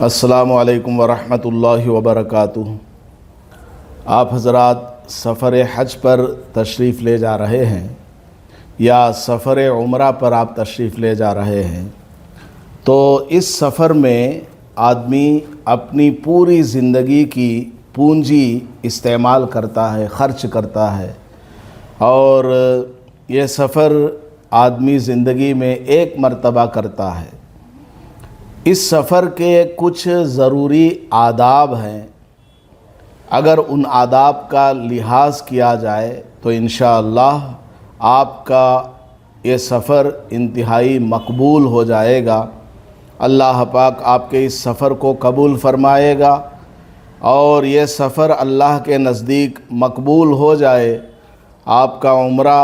السلام علیکم ورحمۃ اللہ وبرکاتہ۔ آپ حضرات سفر حج پر تشریف لے جا رہے ہیں یا سفر عمرہ پر آپ تشریف لے جا رہے ہیں، تو اس سفر میں آدمی اپنی پوری زندگی کی پونجی استعمال کرتا ہے، خرچ کرتا ہے، اور یہ سفر آدمی زندگی میں ایک مرتبہ کرتا ہے۔ اس سفر کے کچھ ضروری آداب ہیں، اگر ان آداب کا لحاظ کیا جائے تو انشاءاللہ آپ کا یہ سفر انتہائی مقبول ہو جائے گا۔ اللہ پاک آپ کے اس سفر کو قبول فرمائے گا، اور یہ سفر اللہ کے نزدیک مقبول ہو جائے، آپ کا عمرہ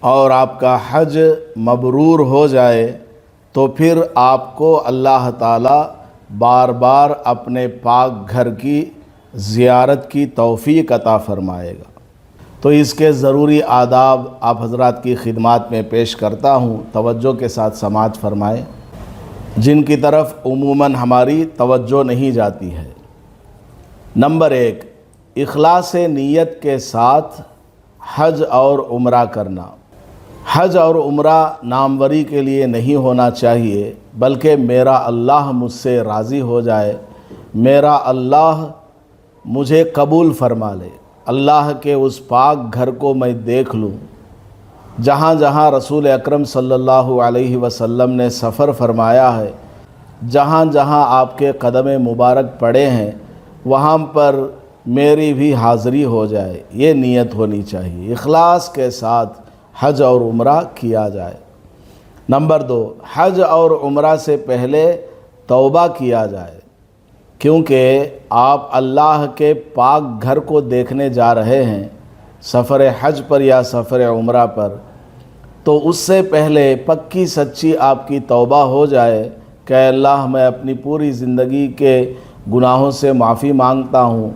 اور آپ کا حج مبرور ہو جائے، تو پھر آپ کو اللہ تعالیٰ بار بار اپنے پاک گھر کی زیارت کی توفیق عطا فرمائے گا۔ تو اس کے ضروری آداب آپ حضرات کی خدمات میں پیش کرتا ہوں، توجہ کے ساتھ سماعت فرمائیں، جن کی طرف عموماً ہماری توجہ نہیں جاتی ہے۔ نمبر 1، اخلاص نیت کے ساتھ حج اور عمرہ کرنا۔ حج اور عمرہ ناموری کے لیے نہیں ہونا چاہیے، بلکہ میرا اللہ مجھ سے راضی ہو جائے، میرا اللہ مجھے قبول فرما لے، اللہ کے اس پاک گھر کو میں دیکھ لوں جہاں جہاں رسول اکرم صلی اللہ علیہ وسلم نے سفر فرمایا ہے، جہاں جہاں آپ کے قدم مبارک پڑے ہیں، وہاں پر میری بھی حاضری ہو جائے، یہ نیت ہونی چاہیے، اخلاص کے ساتھ حج اور عمرہ کیا جائے۔ نمبر 2، حج اور عمرہ سے پہلے توبہ کیا جائے، کیونکہ آپ اللہ کے پاک گھر کو دیکھنے جا رہے ہیں سفر حج پر یا سفر عمرہ پر، تو اس سے پہلے پکی سچی آپ کی توبہ ہو جائے کہ اللہ میں اپنی پوری زندگی کے گناہوں سے معافی مانگتا ہوں،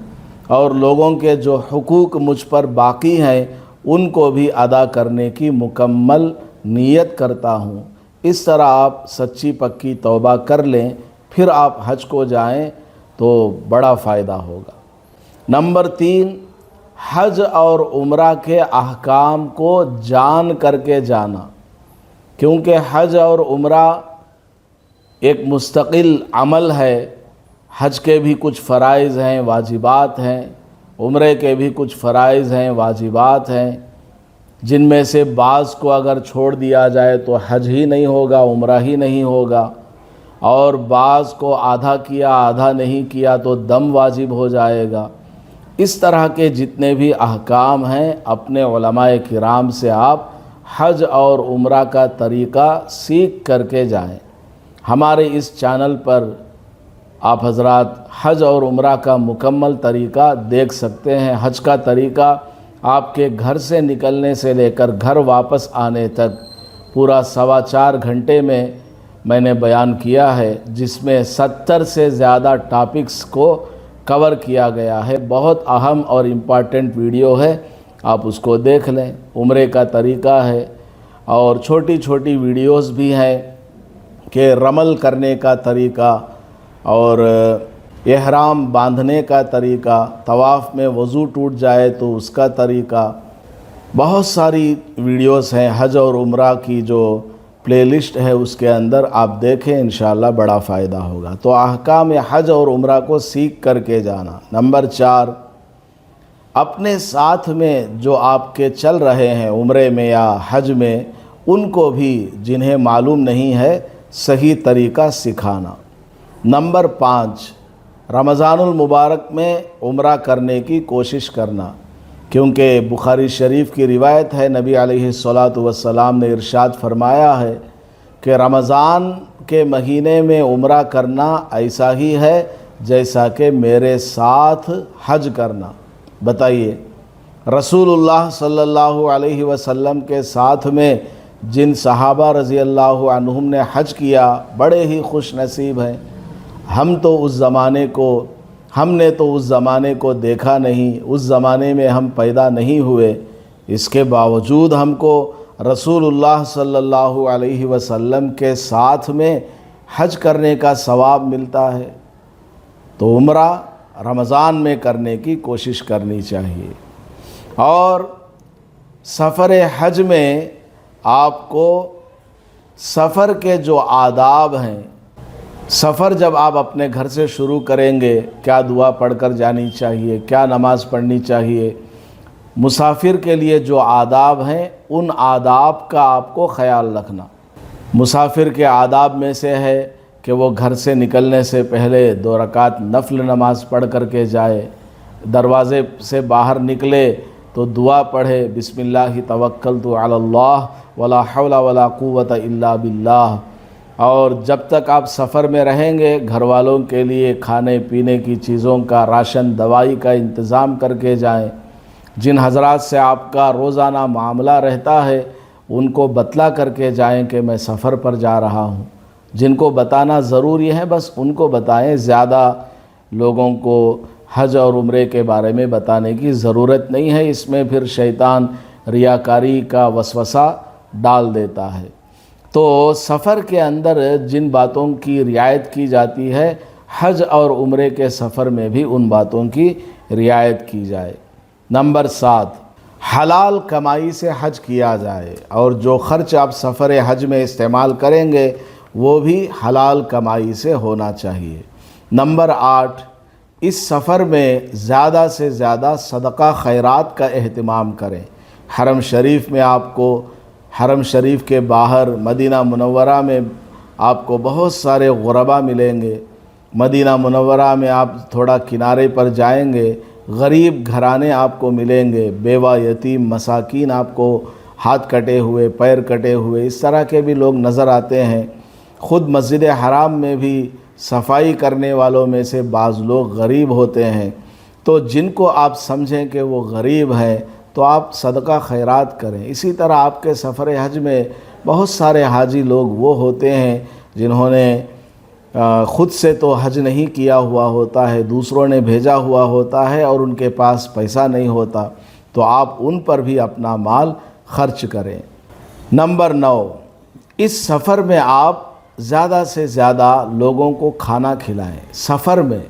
اور لوگوں کے جو حقوق مجھ پر باقی ہیں ان کو بھی ادا کرنے کی مکمل نیت کرتا ہوں۔ اس طرح آپ سچی پکی توبہ کر لیں، پھر آپ حج کو جائیں تو بڑا فائدہ ہوگا۔ نمبر 3، حج اور عمرہ کے احکام کو جان کر کے جانا، کیونکہ حج اور عمرہ ایک مستقل عمل ہے۔ حج کے بھی کچھ فرائض ہیں، واجبات ہیں، عمرے کے بھی کچھ فرائض ہیں، واجبات ہیں، جن میں سے بعض کو اگر چھوڑ دیا جائے تو حج ہی نہیں ہوگا، عمرہ ہی نہیں ہوگا، اور بعض کو آدھا کیا آدھا نہیں کیا تو دم واجب ہو جائے گا۔ اس طرح کے جتنے بھی احکام ہیں اپنے علماء کرام سے آپ حج اور عمرہ کا طریقہ سیکھ کر کے جائیں۔ ہمارے اس چینل پر آپ حضرات حج اور عمرہ کا مکمل طریقہ دیکھ سکتے ہیں۔ حج کا طریقہ آپ کے گھر سے نکلنے سے لے کر گھر واپس آنے تک پورا 4.25 گھنٹے میں نے بیان کیا ہے، جس میں 70 سے زیادہ ٹاپکس کو کور کیا گیا ہے۔ بہت اہم اور امپارٹنٹ ویڈیو ہے، آپ اس کو دیکھ لیں۔ عمرے کا طریقہ ہے، اور چھوٹی چھوٹی ویڈیوز بھی ہیں کہ رمل کرنے کا طریقہ، اور احرام باندھنے کا طریقہ، طواف میں وضو ٹوٹ جائے تو اس کا طریقہ، بہت ساری ویڈیوز ہیں۔ حج اور عمرہ کی جو پلے لسٹ ہے اس کے اندر آپ دیکھیں، انشاءاللہ بڑا فائدہ ہوگا۔ تو احکام حج اور عمرہ کو سیکھ کر کے جانا۔ نمبر 4، اپنے ساتھ میں جو آپ کے چل رہے ہیں عمرے میں یا حج میں، ان کو بھی جنہیں معلوم نہیں ہے صحیح طریقہ سکھانا۔ نمبر 5، رمضان المبارک میں عمرہ کرنے کی کوشش کرنا، کیونکہ بخاری شریف کی روایت ہے، نبی علیہ السلام نے ارشاد فرمایا ہے کہ رمضان کے مہینے میں عمرہ کرنا ایسا ہی ہے جیسا کہ میرے ساتھ حج کرنا۔ بتائیے، رسول اللہ صلی اللہ علیہ وسلم کے ساتھ میں جن صحابہ رضی اللہ عنہم نے حج کیا، بڑے ہی خوش نصیب ہیں۔ ہم نے تو اس زمانے کو دیکھا نہیں، اس زمانے میں ہم پیدا نہیں ہوئے، اس کے باوجود ہم کو رسول اللہ صلی اللہ علیہ وسلم کے ساتھ میں حج کرنے کا ثواب ملتا ہے تو عمرہ رمضان میں کرنے کی کوشش کرنی چاہیے۔ اور سفر حج میں آپ کو سفر کے جو آداب ہیں، سفر جب آپ اپنے گھر سے شروع کریں گے کیا دعا پڑھ کر جانی چاہیے، کیا نماز پڑھنی چاہیے، مسافر کے لیے جو آداب ہیں ان آداب کا آپ کو خیال رکھنا۔ مسافر کے آداب میں سے ہے کہ وہ گھر سے نکلنے سے پہلے 2 رکعت نفل نماز پڑھ کر کے جائے، دروازے سے باہر نکلے تو دعا پڑھے، بسم اللہ توکلت علی اللہ ولا حول ولا قوت الا باللہ۔ اور جب تک آپ سفر میں رہیں گے گھر والوں کے لیے کھانے پینے کی چیزوں کا، راشن دوائی کا انتظام کر کے جائیں۔ جن حضرات سے آپ کا روزانہ معاملہ رہتا ہے ان کو بتلا کر کے جائیں کہ میں سفر پر جا رہا ہوں۔ جن کو بتانا ضروری ہے بس ان کو بتائیں، زیادہ لوگوں کو حج اور عمرے کے بارے میں بتانے کی ضرورت نہیں ہے، اس میں پھر شیطان ریاکاری کا وسوسہ ڈال دیتا ہے۔ تو سفر کے اندر جن باتوں کی رعایت کی جاتی ہے حج اور عمرے کے سفر میں بھی ان باتوں کی رعایت کی جائے۔ نمبر 7، حلال کمائی سے حج کیا جائے اور جو خرچ آپ سفر حج میں استعمال کریں گے وہ بھی حلال کمائی سے ہونا چاہیے۔ نمبر 8، اس سفر میں زیادہ سے زیادہ صدقہ خیرات کا اہتمام کریں۔ حرم شریف میں آپ کو، حرم شریف کے باہر مدینہ منورہ میں آپ کو بہت سارے غربا ملیں گے۔ مدینہ منورہ میں آپ تھوڑا کنارے پر جائیں گے، غریب گھرانے آپ کو ملیں گے، بیوہ یتیم مساکین آپ کو ہاتھ کٹے ہوئے، پیر کٹے ہوئے، اس طرح کے بھی لوگ نظر آتے ہیں۔ خود مسجد حرام میں بھی صفائی کرنے والوں میں سے بعض لوگ غریب ہوتے ہیں، تو جن کو آپ سمجھیں کہ وہ غریب ہیں تو آپ صدقہ خیرات کریں۔ اسی طرح آپ کے سفر حج میں بہت سارے حاجی لوگ وہ ہوتے ہیں جنہوں نے خود سے تو حج نہیں کیا ہوا ہوتا ہے، دوسروں نے بھیجا ہوا ہوتا ہے اور ان کے پاس پیسہ نہیں ہوتا، تو آپ ان پر بھی اپنا مال خرچ کریں۔ نمبر 9، اس سفر میں آپ زیادہ سے زیادہ لوگوں کو کھانا کھلائیں۔ سفر میں،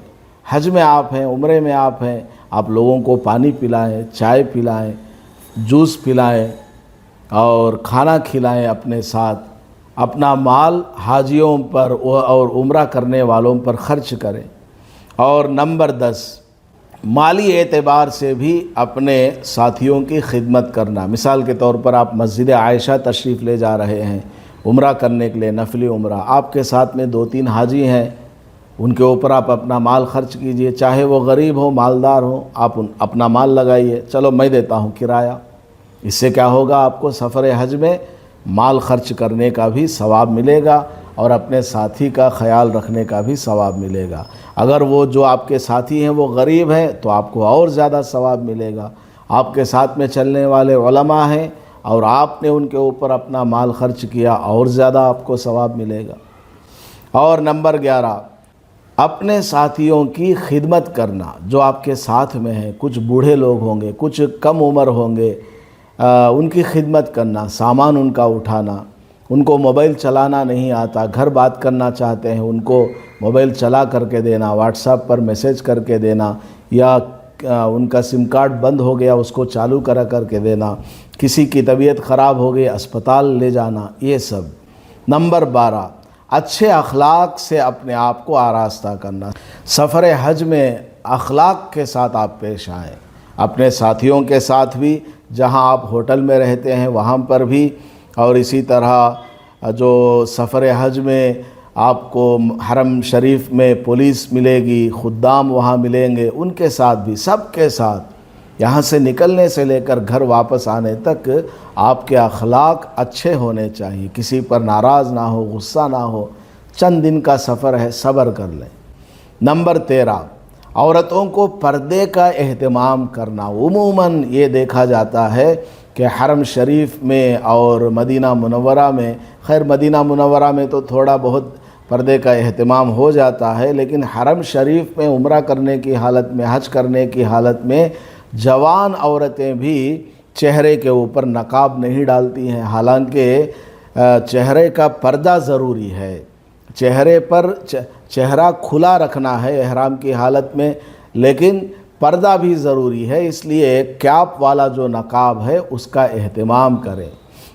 حج میں آپ ہیں، عمرے میں آپ ہیں، آپ لوگوں کو پانی پلائیں، چائے پلائیں، جوس پلائیں اور کھانا کھلائیں اپنے ساتھ۔ اپنا مال حاجیوں پر اور عمرہ کرنے والوں پر خرچ کریں۔ اور نمبر 10، مالی اعتبار سے بھی اپنے ساتھیوں کی خدمت کرنا۔ مثال کے طور پر آپ مسجد عائشہ تشریف لے جا رہے ہیں عمرہ کرنے کے لیے، نفلی عمرہ، آپ کے ساتھ میں 2-3 حاجی ہیں، ان کے اوپر آپ اپنا مال خرچ کیجئے، چاہے وہ غریب ہو مالدار ہو، آپ اپنا مال لگائیے، چلو میں دیتا ہوں کرایہ۔ اس سے کیا ہوگا، آپ کو سفر حج میں مال خرچ کرنے کا بھی ثواب ملے گا اور اپنے ساتھی کا خیال رکھنے کا بھی ثواب ملے گا۔ اگر وہ جو آپ کے ساتھی ہیں وہ غریب ہیں تو آپ کو اور زیادہ ثواب ملے گا۔ آپ کے ساتھ میں چلنے والے علماء ہیں اور آپ نے ان کے اوپر اپنا مال خرچ کیا، اور زیادہ آپ کو ثواب ملے گا۔ اور نمبر 11، اپنے ساتھیوں کی خدمت کرنا جو آپ کے ساتھ میں ہیں، کچھ بوڑھے لوگ ہوں گے، کچھ کم عمر ہوں گے، ان کی خدمت کرنا، سامان ان کا اٹھانا، ان کو موبائل چلانا نہیں آتا، گھر بات کرنا چاہتے ہیں، ان کو موبائل چلا کر کے دینا، واٹس ایپ پر میسیج کر کے دینا، یا ان کا سم کارڈ بند ہو گیا اس کو چالو کرا کر کے دینا، کسی کی طبیعت خراب ہو گئی اسپتال لے جانا، یہ سب۔ نمبر 12، اچھے اخلاق سے اپنے آپ کو آراستہ کرنا۔ سفر حج میں اخلاق کے ساتھ آپ پیش آئیں، اپنے ساتھیوں کے ساتھ بھی، جہاں آپ ہوٹل میں رہتے ہیں وہاں پر بھی، اور اسی طرح جو سفر حج میں آپ کو حرم شریف میں پولیس ملے گی، خدام وہاں ملیں گے، ان کے ساتھ بھی، سب کے ساتھ، یہاں سے نکلنے سے لے کر گھر واپس آنے تک آپ کے اخلاق اچھے ہونے چاہیے، کسی پر ناراض نہ ہو، غصہ نہ ہو۔ چند دن کا سفر ہے، صبر کر لیں۔ نمبر 13، عورتوں کو پردے کا اہتمام کرنا۔ عموماً یہ دیکھا جاتا ہے کہ حرم شریف میں اور مدینہ منورہ میں، خیر مدینہ منورہ میں تو تھوڑا بہت پردے کا اہتمام ہو جاتا ہے، لیکن حرم شریف میں عمرہ کرنے کی حالت میں، حج کرنے کی حالت میں جوان عورتیں بھی چہرے کے اوپر نقاب نہیں ڈالتی ہیں، حالانکہ چہرے کا پردہ ضروری ہے۔ چہرے پر چہرہ کھلا رکھنا ہے احرام کی حالت میں، لیکن پردہ بھی ضروری ہے، اس لیے کیپ والا جو نقاب ہے اس کا اہتمام کریں،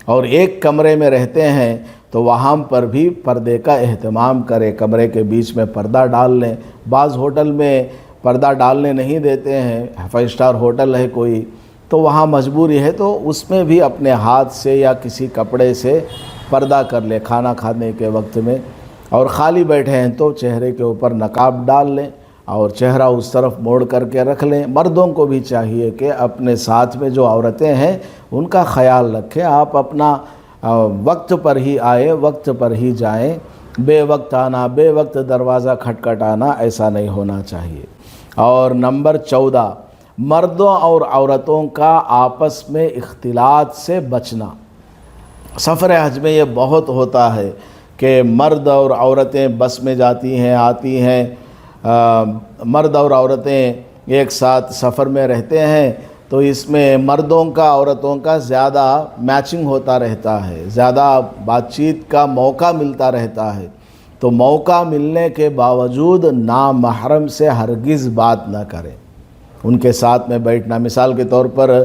اور ایک کمرے میں رہتے ہیں تو وہاں پر بھی پردے کا اہتمام کریں، کمرے کے بیچ میں پردہ ڈال لیں۔ بعض ہوٹل میں پردہ ڈالنے نہیں دیتے ہیں، 5 اسٹار ہوٹل ہے کوئی، تو وہاں مجبوری ہے تو اس میں بھی اپنے ہاتھ سے یا کسی کپڑے سے پردہ کر لیں کھانا کھانے کے وقت میں، اور خالی بیٹھے ہیں تو چہرے کے اوپر نقاب ڈال لیں اور چہرہ اس طرف موڑ کر کے رکھ لیں۔ مردوں کو بھی چاہیے کہ اپنے ساتھ میں جو عورتیں ہیں ان کا خیال رکھیں، آپ اپنا وقت پر ہی آئے، وقت پر ہی جائیں، بے وقت آنا، بے وقت دروازہ کھٹکھٹانا ایسا نہیں ہونا چاہیے۔ اور نمبر 14، مردوں اور عورتوں کا آپس میں اختلاط سے بچنا۔ سفر حج میں یہ بہت ہوتا ہے کہ مرد اور عورتیں بس میں جاتی ہیں، آتی ہیں، مرد اور عورتیں ایک ساتھ سفر میں رہتے ہیں، تو اس میں مردوں کا عورتوں کا زیادہ میچنگ ہوتا رہتا ہے، زیادہ بات چیت کا موقع ملتا رہتا ہے، تو موقع ملنے کے باوجود نامحرم سے ہرگز بات نہ کریں، ان کے ساتھ میں بیٹھنا۔ مثال کے طور پر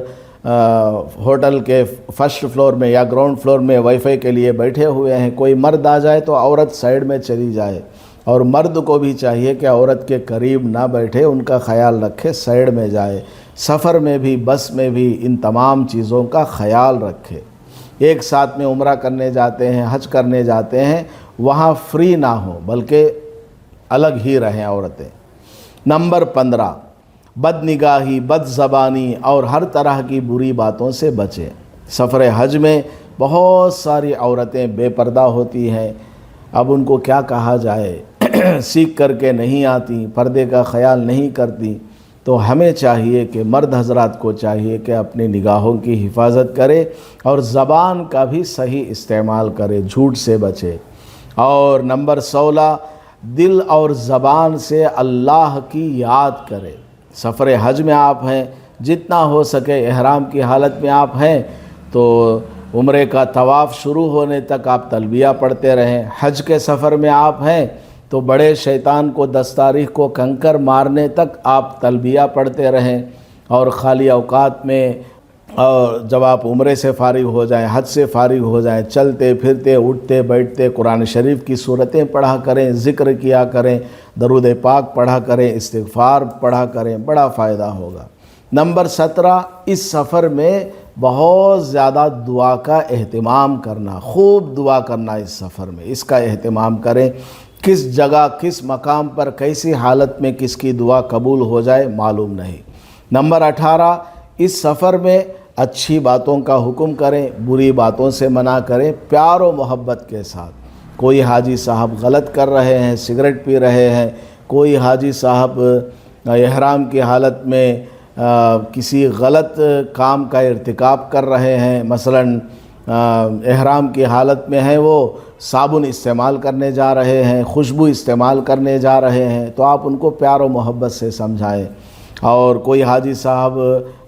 ہوٹل کے فرسٹ فلور میں یا گراؤنڈ فلور میں وائی فائی کے لیے بیٹھے ہوئے ہیں، کوئی مرد آ جائے تو عورت سائیڈ میں چلی جائے، اور مرد کو بھی چاہیے کہ عورت کے قریب نہ بیٹھے، ان کا خیال رکھے، سائیڈ میں جائے۔ سفر میں بھی، بس میں بھی ان تمام چیزوں کا خیال رکھے۔ ایک ساتھ میں عمرہ کرنے جاتے ہیں، حج کرنے جاتے ہیں، وہاں فری نہ ہو بلکہ الگ ہی رہیں عورتیں۔ نمبر 15، بد نگاہی، بد زبانی اور ہر طرح کی بری باتوں سے بچیں۔ سفر حج میں بہت ساری عورتیں بے پردہ ہوتی ہیں، اب ان کو کیا کہا جائے، سیکھ کر کے نہیں آتی، پردے کا خیال نہیں کرتی، تو ہمیں چاہیے کہ مرد حضرات کو چاہیے کہ اپنی نگاہوں کی حفاظت کرے اور زبان کا بھی صحیح استعمال کرے، جھوٹ سے بچے۔ اور نمبر 16، دل اور زبان سے اللہ کی یاد کرے۔ سفر حج میں آپ ہیں، جتنا ہو سکے احرام کی حالت میں آپ ہیں تو عمرے کا طواف شروع ہونے تک آپ تلبیہ پڑھتے رہیں۔ حج کے سفر میں آپ ہیں تو بڑے شیطان کو 10 تاریخ کو کنکر مارنے تک آپ تلبیہ پڑھتے رہیں، اور خالی اوقات میں اور جب آپ عمرے سے فارغ ہو جائیں، حج سے فارغ ہو جائیں، چلتے پھرتے اٹھتے بیٹھتے قرآن شریف کی صورتیں پڑھا کریں، ذکر کیا کریں، درود پاک پڑھا کریں، استغفار پڑھا کریں، بڑا فائدہ ہوگا۔ نمبر 17، اس سفر میں بہت زیادہ دعا کا اہتمام کرنا، خوب دعا کرنا اس سفر میں، اس کا اہتمام کریں۔ کس جگہ، کس مقام پر، کیسی حالت میں کس کی دعا قبول ہو جائے معلوم نہیں۔ نمبر 18، اس سفر میں اچھی باتوں کا حکم کریں، بری باتوں سے منع کریں، پیار و محبت کے ساتھ۔ کوئی حاجی صاحب غلط کر رہے ہیں، سگریٹ پی رہے ہیں، کوئی حاجی صاحب احرام کی حالت میں کسی غلط کام کا ارتکاب کر رہے ہیں، مثلاً احرام کی حالت میں ہیں، وہ صابن استعمال کرنے جا رہے ہیں، خوشبو استعمال کرنے جا رہے ہیں، تو آپ ان کو پیار و محبت سے سمجھائیں۔ اور کوئی حاجی صاحب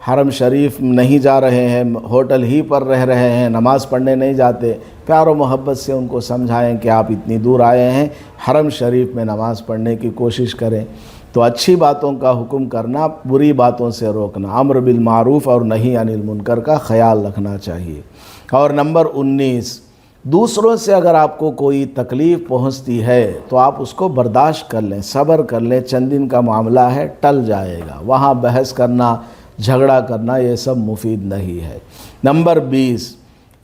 حرم شریف نہیں جا رہے ہیں، ہوٹل ہی پر رہ رہے ہیں، نماز پڑھنے نہیں جاتے، پیار و محبت سے ان کو سمجھائیں کہ آپ اتنی دور آئے ہیں، حرم شریف میں نماز پڑھنے کی کوشش کریں۔ تو اچھی باتوں کا حکم کرنا، بری باتوں سے روکنا، امر بالمعروف اور نہی عن المنکر کا خیال رکھنا چاہیے۔ اور نمبر 19، دوسروں سے اگر آپ کو کوئی تکلیف پہنچتی ہے تو آپ اس کو برداشت کر لیں، صبر کر لیں، چند دن کا معاملہ ہے، ٹل جائے گا۔ وہاں بحث کرنا، جھگڑا کرنا، یہ سب مفید نہیں ہے۔ نمبر 20،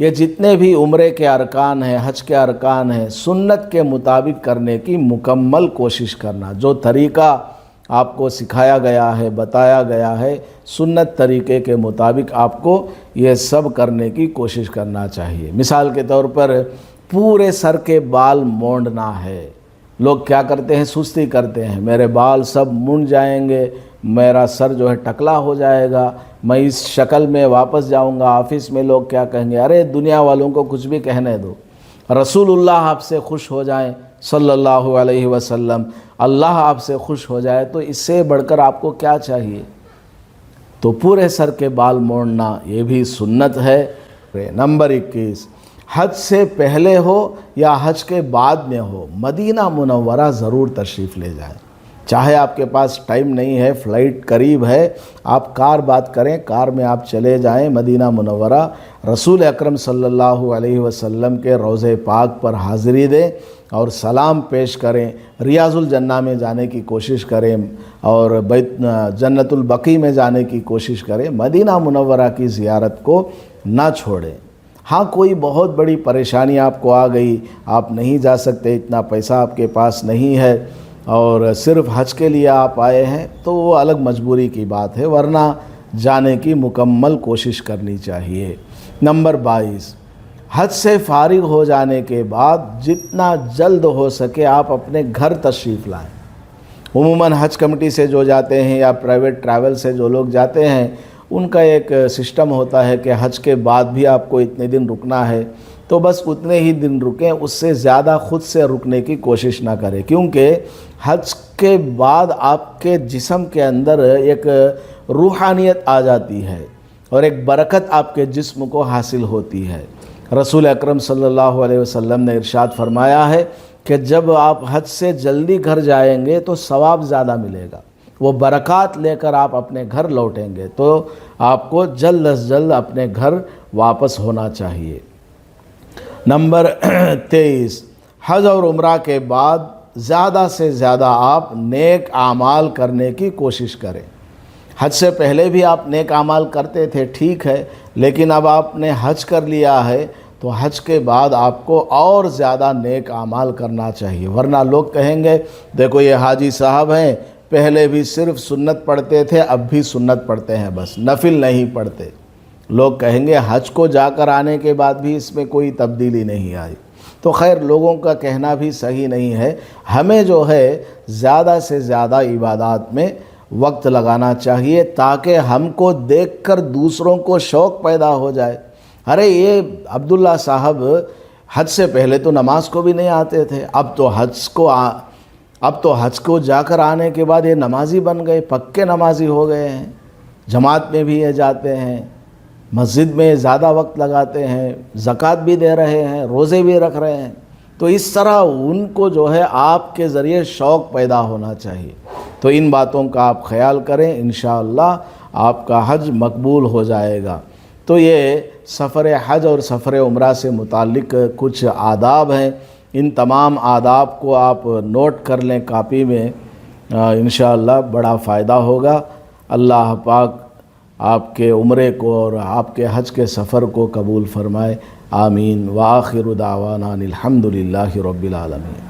یہ جتنے بھی عمرے کے ارکان ہیں، حج کے ارکان ہیں، سنت کے مطابق کرنے کی مکمل کوشش کرنا۔ جو طریقہ آپ کو سکھایا گیا ہے، بتایا گیا ہے، سنت طریقے کے مطابق آپ کو یہ سب کرنے کی کوشش کرنا چاہیے۔ مثال کے طور پر پورے سر کے بال مونڈنا ہے۔ لوگ کیا کرتے ہیں، سستی کرتے ہیں، میرے بال سب منڈ جائیں گے، میرا سر جو ہے ٹکلا ہو جائے گا، میں اس شکل میں واپس جاؤں گا، آفس میں لوگ کیا کہیں گے۔ ارے دنیا والوں کو کچھ بھی کہنے دو، رسول اللہ آپ سے خوش ہو جائیں صلی اللہ علیہ وسلم، اللہ آپ سے خوش ہو جائے، تو اس سے بڑھ کر آپ کو کیا چاہیے۔ تو پورے سر کے بال موڑنا یہ بھی سنت ہے۔ نمبر 21، حج سے پہلے ہو یا حج کے بعد میں ہو، مدینہ منورہ ضرور تشریف لے جائیں۔ چاہے آپ کے پاس ٹائم نہیں ہے، فلائٹ قریب ہے، آپ کار بات کریں، کار میں آپ چلے جائیں مدینہ منورہ، رسول اکرم صلی اللہ علیہ وسلم کے روضہ پاک پر حاضری دیں اور سلام پیش کریں، ریاض الجنہ میں جانے کی کوشش کریں اور جنت البقیع میں جانے کی کوشش کریں، مدینہ منورہ کی زیارت کو نہ چھوڑیں۔ ہاں کوئی بہت بڑی پریشانی آپ کو آ گئی، آپ نہیں جا سکتے، اتنا پیسہ آپ کے پاس نہیں ہے اور صرف حج کے لیے آپ آئے ہیں، تو وہ الگ مجبوری کی بات ہے، ورنہ جانے کی مکمل کوشش کرنی چاہیے۔ نمبر 22، حج سے فارغ ہو جانے کے بعد جتنا جلد ہو سکے آپ اپنے گھر تشریف لائیں۔ عموماً حج کمیٹی سے جو جاتے ہیں یا پرائیویٹ ٹریول سے جو لوگ جاتے ہیں، ان کا ایک سسٹم ہوتا ہے کہ حج کے بعد بھی آپ کو اتنے دن رکنا ہے، تو بس اتنے ہی دن رکیں، اس سے زیادہ خود سے رکنے کی کوشش نہ کریں، کیونکہ حج کے بعد آپ کے جسم کے اندر ایک روحانیت آ جاتی ہے اور ایک برکت آپ کے جسم کو حاصل ہوتی ہے۔ رسول اکرم صلی اللہ علیہ وسلم نے ارشاد فرمایا ہے کہ جب آپ حج سے جلدی گھر جائیں گے تو ثواب زیادہ ملے گا، وہ برکات لے کر آپ اپنے گھر لوٹیں گے، تو آپ کو جلد از جلد اپنے گھر واپس ہونا چاہیے۔ نمبر 23، حج اور عمرہ کے بعد زیادہ سے زیادہ آپ نیک اعمال کرنے کی کوشش کریں۔ حج سے پہلے بھی آپ نیک اعمال کرتے تھے، ٹھیک ہے، لیکن اب آپ نے حج کر لیا ہے تو حج کے بعد آپ کو اور زیادہ نیک اعمال کرنا چاہیے، ورنہ لوگ کہیں گے دیکھو یہ حاجی صاحب ہیں، پہلے بھی صرف سنت پڑھتے تھے، اب بھی سنت پڑھتے ہیں، بس نفل نہیں پڑھتے۔ لوگ کہیں گے حج کو جا کر آنے کے بعد بھی اس میں کوئی تبدیلی نہیں آئی، تو خیر لوگوں کا کہنا بھی صحیح نہیں ہے۔ ہمیں جو ہے زیادہ سے زیادہ عبادات میں وقت لگانا چاہیے تاکہ ہم کو دیکھ کر دوسروں کو شوق پیدا ہو جائے، ارے یہ عبداللہ صاحب حج سے پہلے تو نماز کو بھی نہیں آتے تھے، اب تو حج کو جا کر آنے کے بعد یہ نمازی بن گئے، پکے نمازی ہو گئے ہیں، جماعت میں بھی یہ جاتے ہیں، مسجد میں زیادہ وقت لگاتے ہیں، زکوٰۃ بھی دے رہے ہیں، روزے بھی رکھ رہے ہیں، تو اس طرح ان کو جو ہے آپ کے ذریعے شوق پیدا ہونا چاہیے۔ تو ان باتوں کا آپ خیال کریں، انشاءاللہ آپ کا حج مقبول ہو جائے گا۔ تو یہ سفر حج اور سفر عمرہ سے متعلق کچھ آداب ہیں، ان تمام آداب کو آپ نوٹ کر لیں کاپی میں، انشاءاللہ بڑا فائدہ ہوگا۔ اللہ پاک آپ کے عمرے کو اور آپ کے حج کے سفر کو قبول فرمائے، آمین۔ وآخر دعوانا الحمدللہ رب العالمین۔